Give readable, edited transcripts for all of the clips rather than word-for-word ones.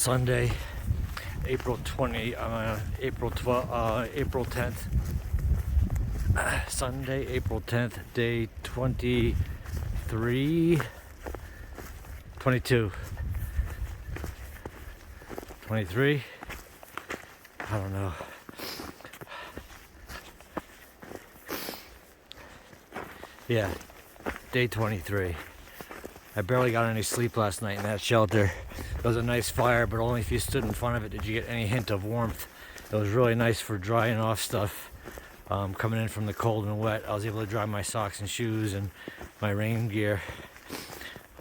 Sunday, April 10th. Sunday, April 10th, day 22. 23? I don't know. Yeah, day 23. I barely got any sleep last night in that shelter. It was a nice fire, but only if you stood in front of it did you get any hint of warmth. It was really nice for drying off stuff. Coming in from the cold and wet, I was able to dry my socks and shoes and my rain gear.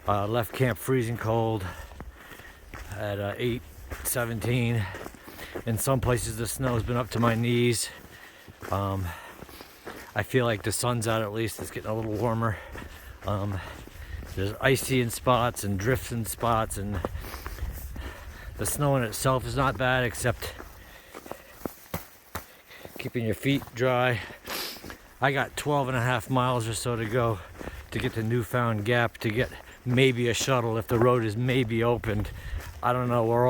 Left camp freezing cold at 8:17. In some places the snow has been up to my knees. I feel like the sun's out at least. It's getting a little warmer. There's icy in spots and drifts in spots, and the snow in itself is not bad except keeping your feet dry. I got 12.5 miles or so to go to get to Newfound Gap to get maybe a shuttle if the road is maybe opened. I don't know. We're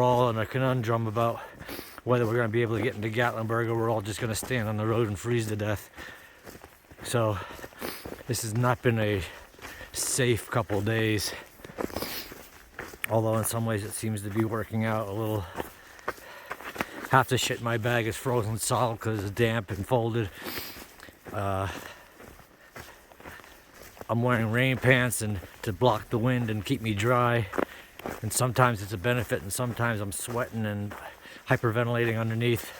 all in a conundrum about whether we're going to be able to get into Gatlinburg or we're all just going to stand on the road and freeze to death. So this has not been a safe couple days, although in some ways it seems to be working out a little. Half the shit in my bag is frozen solid because it's damp and folded. I'm wearing rain pants and to block the wind and keep me dry, and sometimes it's a benefit and sometimes I'm sweating and hyperventilating underneath.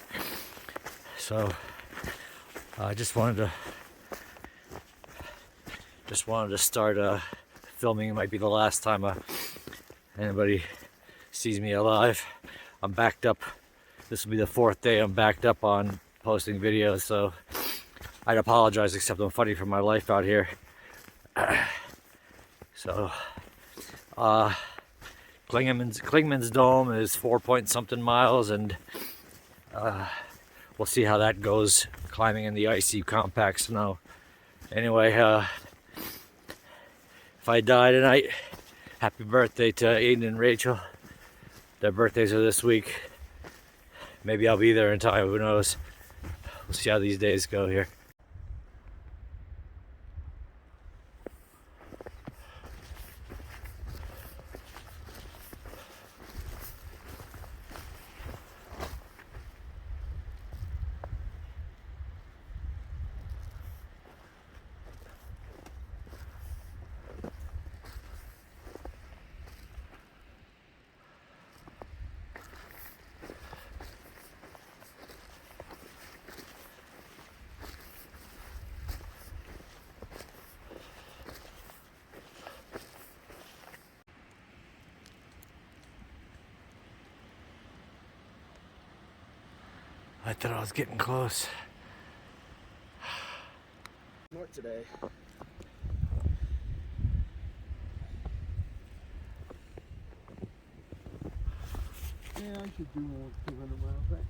So I just wanted to start filming. It might be the last time anybody sees me alive. I'm backed up. This will be the 4th day I'm backed up on posting videos, so I'd apologize, except I'm fighting for my life out here. So Clingmans Dome is 4-point-something miles, and we'll see how that goes, climbing in the icy compact snow. Anyway, if I die tonight, happy birthday to Aiden and Rachel. Their birthdays are this week. Maybe I'll be there in time, who knows. We'll see how these days go here. I thought I was getting close. More today. Yeah, I should do more 200 miles, right?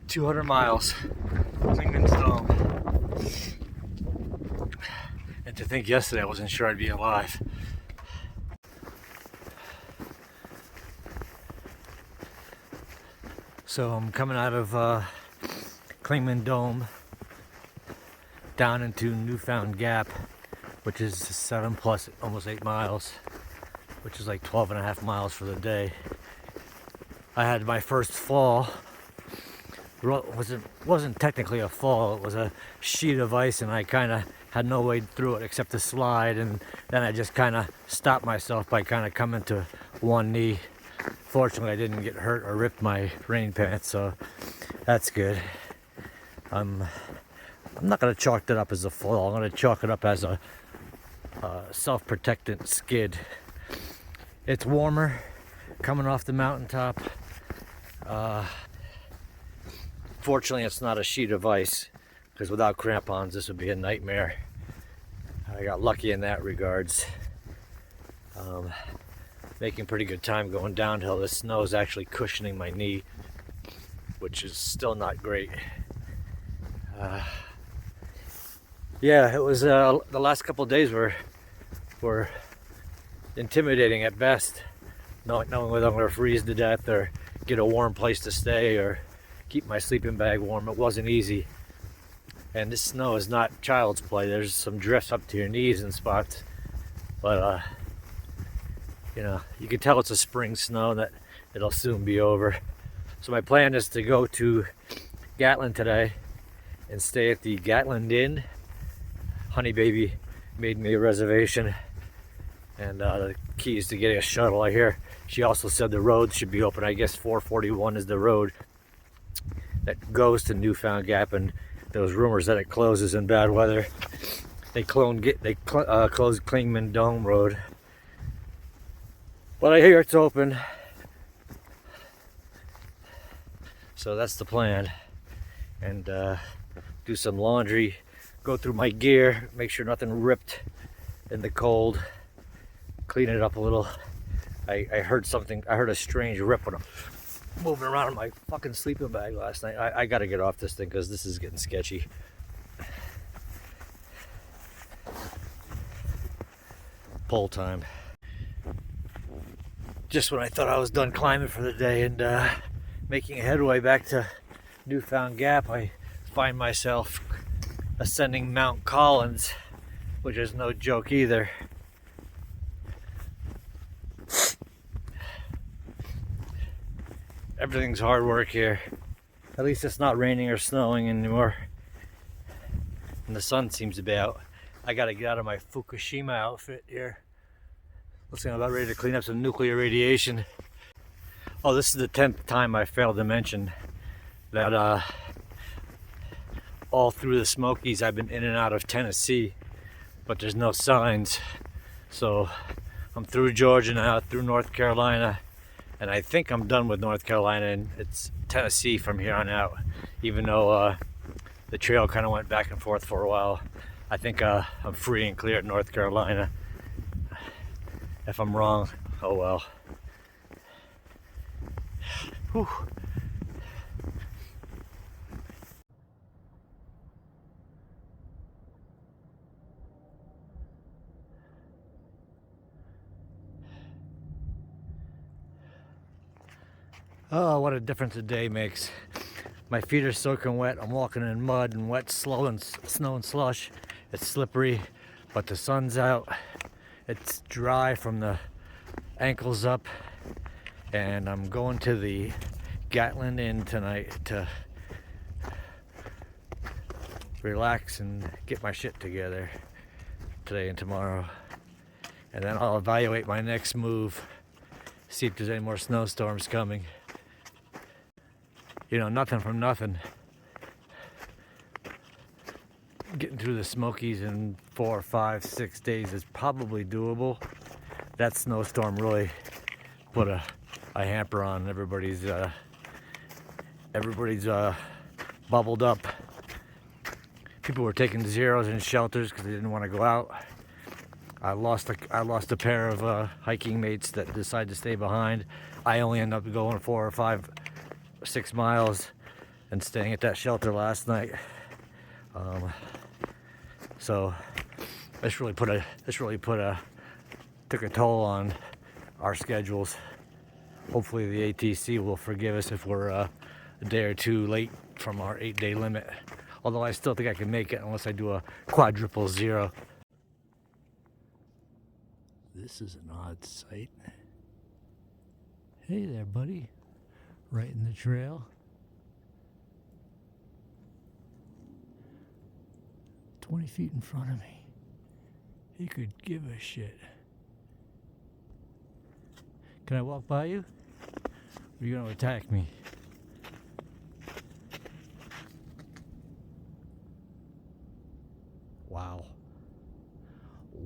$200 miles, Clingmans Dome. And to think yesterday I wasn't sure I'd be alive. So I'm coming out of Clingman Dome down into Newfound Gap, which is 7 plus almost 8 miles, which is like 12.5 miles for the day. I had my first fall. Wasn't technically a fall, it was a sheet of ice, and I kind of had no way through it except to slide, and then I just kind of stopped myself by kind of coming to one knee. Fortunately I didn't get hurt or ripped my rain pants, so that's good. I'm not going to chalk that up as a fall. I'm going to chalk it up as a self-protectant skid. It's warmer coming off the mountaintop. Fortunately, it's not a sheet of ice, because without crampons, this would be a nightmare. I got lucky in that regards. Making pretty good time going downhill. The snow is actually cushioning my knee, which is still not great. Yeah, it was the last couple of days were intimidating at best. Not knowing whether I'm going to freeze to death or get a warm place to stay or keep my sleeping bag warm. It wasn't easy. And this snow is not child's play. There's some drifts up to your knees in spots. But, you know, you can tell it's a spring snow and that it'll soon be over. So my plan is to go to Gatlin today and stay at the Gatland Inn. Honey Baby made me a reservation. And the keys to getting a shuttle, I hear. She also said the road should be open. I guess 441 is the road that goes to Newfound Gap, and those rumors that it closes in bad weather. They closed Clingman Dome Road, but I hear it's open. So that's the plan. And do some laundry, go through my gear, make sure nothing ripped in the cold, clean it up a little. I heard something. I heard a strange rip when I'm moving around in my fucking sleeping bag last night. I gotta get off this thing because this is getting sketchy. Pole time. Just when I thought I was done climbing for the day and making headway back to Newfound Gap, I find myself ascending Mount Collins, which is no joke either. Everything's hard work here. At least it's not raining or snowing anymore. And the sun seems to be out. I gotta get out of my Fukushima outfit here. Looks like I'm about ready to clean up some nuclear radiation. Oh, this is the 10th time I failed to mention that all through the Smokies I've been in and out of Tennessee, but there's no signs. So I'm through Georgia now, through North Carolina, and I think I'm done with North Carolina, and it's Tennessee from here on out. Even though the trail kind of went back and forth for a while, I think I'm free and clear at North Carolina. If I'm wrong, oh well. Whew. Oh, what a difference a day makes. My feet are soaking wet. I'm walking in mud and wet, slow and snow and slush. It's slippery, but the sun's out. It's dry from the ankles up, and I'm going to the Gatland Inn tonight to relax and get my shit together today and tomorrow. And then I'll evaluate my next move, see if there's any more snowstorms coming. You know, nothing from nothing. Getting through the Smokies in 4, 5, 6 days is probably doable. That snowstorm really put a hamper on everybody's bubbled up. People were taking zeros in shelters because they didn't want to go out. I lost a pair of hiking mates that decided to stay behind. I only ended up going 4 or 5 or 6 miles and staying at that shelter last night. So this really took a toll on our schedules. Hopefully the ATC will forgive us if we're a day or two late from our 8-day limit. Although I still think I can make it unless I do a quadruple zero. This is an odd sight. Hey there, buddy. Right in the trail. 20 feet in front of me. He could give a shit. Can I walk by you? Or are you gonna attack me?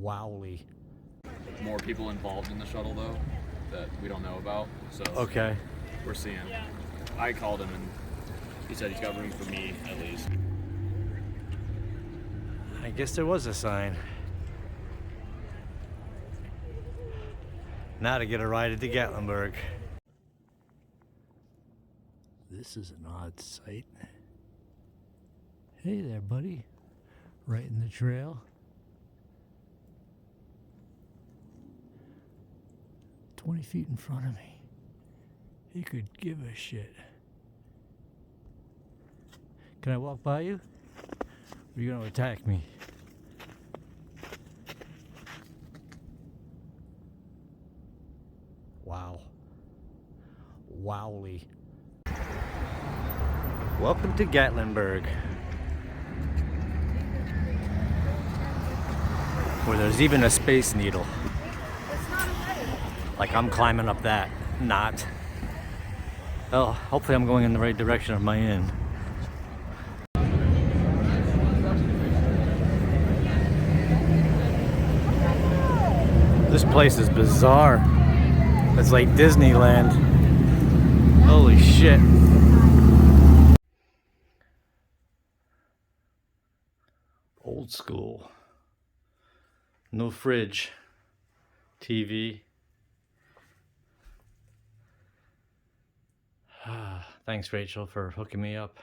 Wowly. More people involved in the shuttle though that we don't know about. So Okay. we're seeing. I called him and he said he's got room for me at least. I guess there was a sign. Now to get a ride at the Gatlinburg. This is an odd sight. Hey there, buddy. Right in the trail. 20 feet in front of me. He could give a shit. Can I walk by you? Or are you gonna attack me? Wow. Wowly. Welcome to Gatlinburg, where there's even a space needle. Like I'm climbing up that. Not. Oh, hopefully I'm going in the right direction of my inn. This place is bizarre. It's like Disneyland. Holy shit. Old school. No fridge. TV. Thanks, Rachel, for hooking me up.